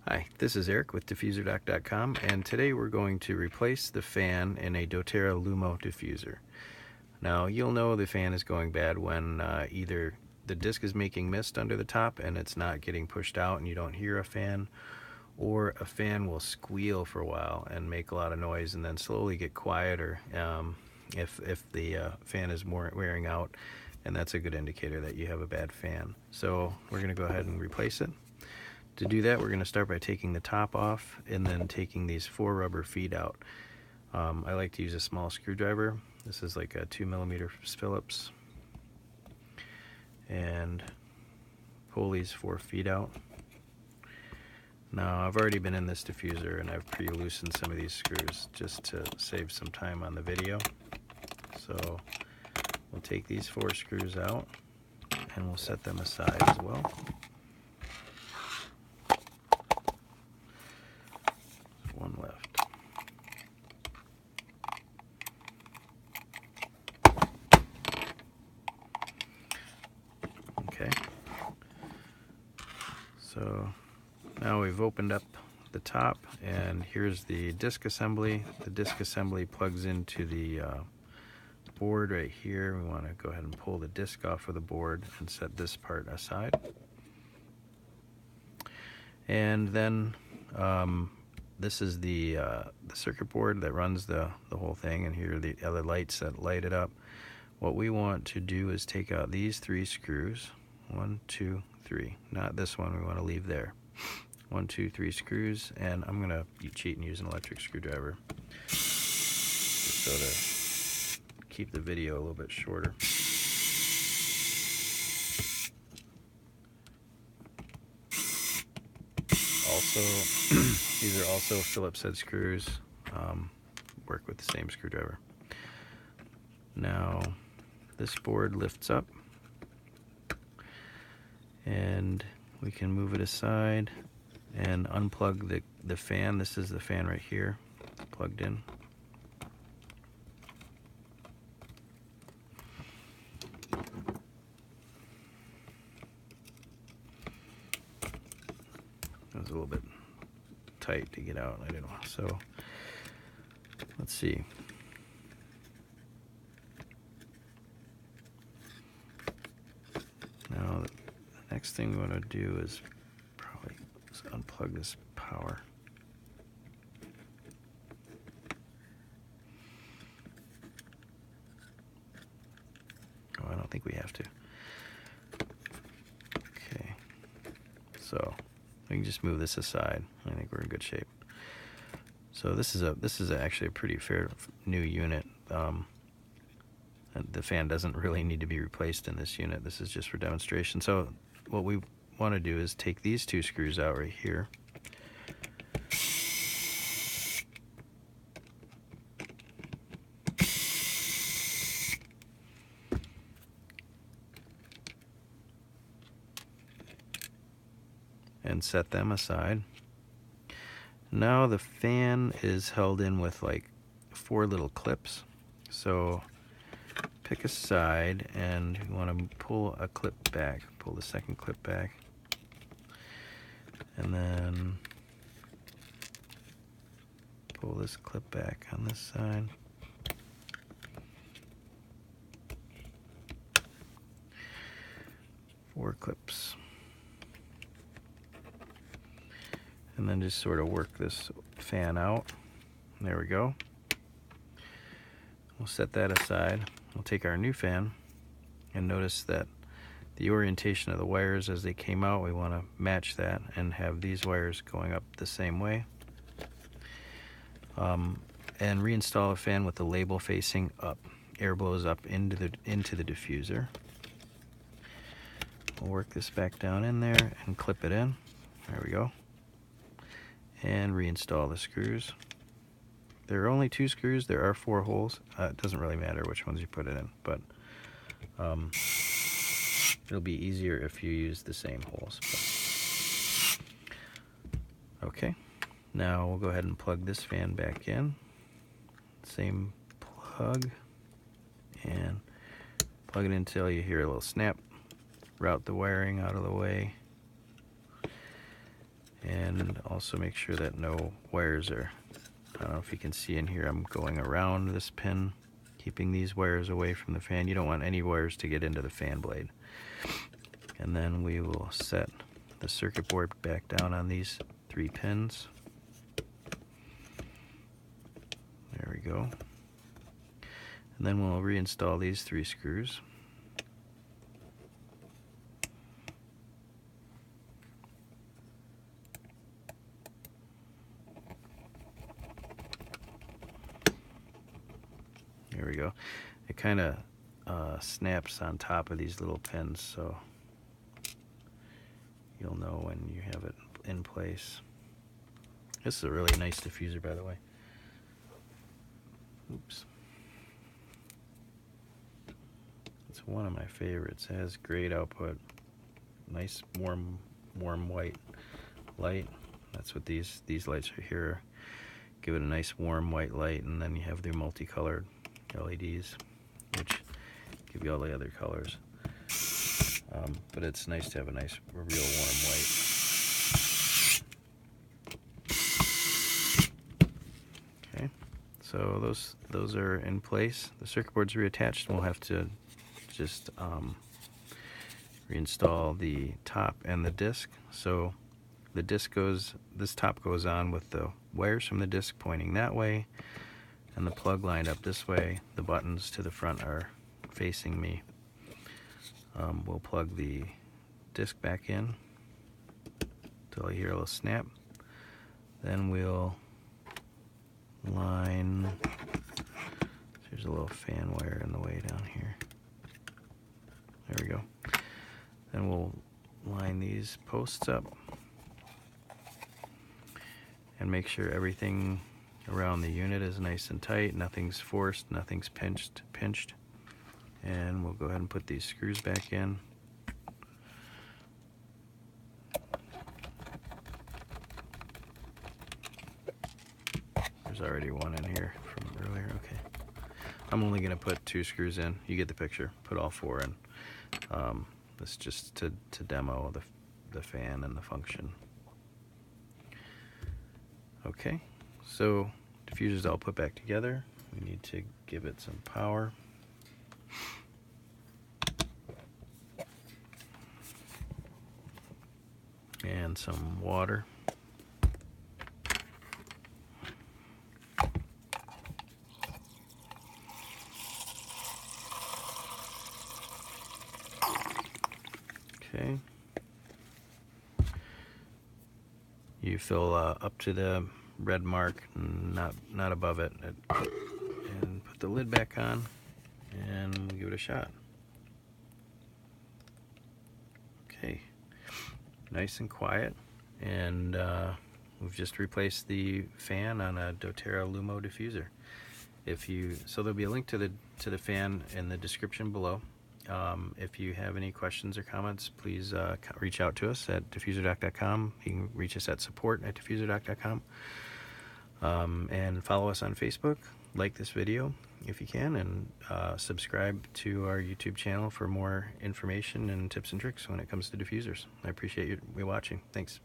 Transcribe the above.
Hi, this is Eric with DiffuserDoc.com, and today we're going to replace the fan in a doTERRA Lumo diffuser. Now, you'll know the fan is going bad when either the disc is making mist under the top and it's not getting pushed out and you don't hear a fan, or a fan will squeal for a while and make a lot of noise and then slowly get quieter if the fan is wearing out, and that's a good indicator that you have a bad fan. So we're going to go ahead and replace it. To do that, we're going to start by taking the top off and then taking these 4 rubber feet out. I like to use a small screwdriver. This is like a 2mm Phillips. And pull these 4 feet out. Now, I've already been in this diffuser and I've pre-loosened some of these screws just to save some time on the video. So we'll take these 4 screws out and we'll set them aside as well. One left. Okay. So now we've opened up the top, and here's the disc assembly. The disc assembly plugs into the board right here. We want to go ahead and pull the disc off of the board and set this part aside. And then this is the circuit board that runs the whole thing, and here are the other lights that light it up. What we want to do is take out these 3 screws. 1, 2, 3. Not this one, we want to leave there. 1, 2, 3 screws, and I'm going to cheat and use an electric screwdriver just so to keep the video a little bit shorter. Also, these are also Phillips head screws. Work with the same screwdriver. Now, this board lifts up, and we can move it aside and unplug the fan. This is the fan right here, plugged in. It was a little bit tight to get out, I don't know. So let's see. Now the next thing we want to do is probably just unplug this power. Oh, I don't think we have to. Okay, so we can just move this aside. I think we're in good shape. So this is actually a pretty fair new unit. The fan doesn't really need to be replaced in this unit. This is just for demonstration. So what we want to do is take these 2 screws out right here. And set them aside. Now the fan is held in with like 4 little clips. So pick a side, and you want to pull a clip back. Pull the second clip back. And then pull this clip back on this side. Four clips. And then just sort of work this fan out. There we go. We'll set that aside. We'll take our new fan, and notice that the orientation of the wires as they came out, we want to match that and have these wires going up the same way. And reinstall a fan with the label facing up. Air blows up into the diffuser. We'll work this back down in there and clip it in. There we go. And reinstall the screws. There are only 2 screws. There are 4 holes. It doesn't really matter which ones you put it in, but it'll be easier if you use the same holes. But. Okay, now we'll go ahead and plug this fan back in. Same plug, and plug it in until you hear a little snap. Route the wiring out of the way. And And also make sure that no wires are, I don't know if you can see in here, I'm going around this pin, keeping these wires away from the fan. You don't want any wires to get into the fan blade. And then we will set the circuit board back down on these 3 pins. There we go. And then we'll reinstall these 3 screws. There we go. It kind of snaps on top of these little pins, so you'll know when you have it in place. This is a really nice diffuser, by the way. Oops. It's one of my favorites. It has great output. Nice warm white light. That's what these lights are here. Give it a nice warm white light, and then you have the multicolored LEDs, which give you all the other colors. But it's nice to have a nice, real warm white. Okay, so those are in place. The circuit board's reattached, and we'll have to just reinstall the top and the disc. So the disc this top goes on with the wires from the disc pointing that way, and the plug lined up this way. The buttons to the front are facing me. We'll plug the disc back in until I hear a little snap. Then we'll line, there's a little fan wire in the way down here. There we go. Then we'll line these posts up and make sure everything around the unit is nice and tight. Nothing's forced, nothing's pinched. And we'll go ahead and put these screws back in. There's already one in here from earlier. Okay. I'm only going to put 2 screws in. You get the picture. Put all 4 in. This is just to demo the fan and the function. Okay, so diffuser's all put back together. We need to give it some power. And some water. Okay. You fill up to the red mark, not above it, and put the lid back on, and give it a shot. Okay, nice and quiet, and we've just replaced the fan on a doTERRA Lumo diffuser. So there'll be a link to the fan in the description below. If you have any questions or comments, please reach out to us at DiffuserDoc.com. You can reach us at support@DiffuserDoc.com. And follow us on Facebook. Like this video if you can, and subscribe to our YouTube channel for more information and tips and tricks when it comes to diffusers. I appreciate you watching. Thanks.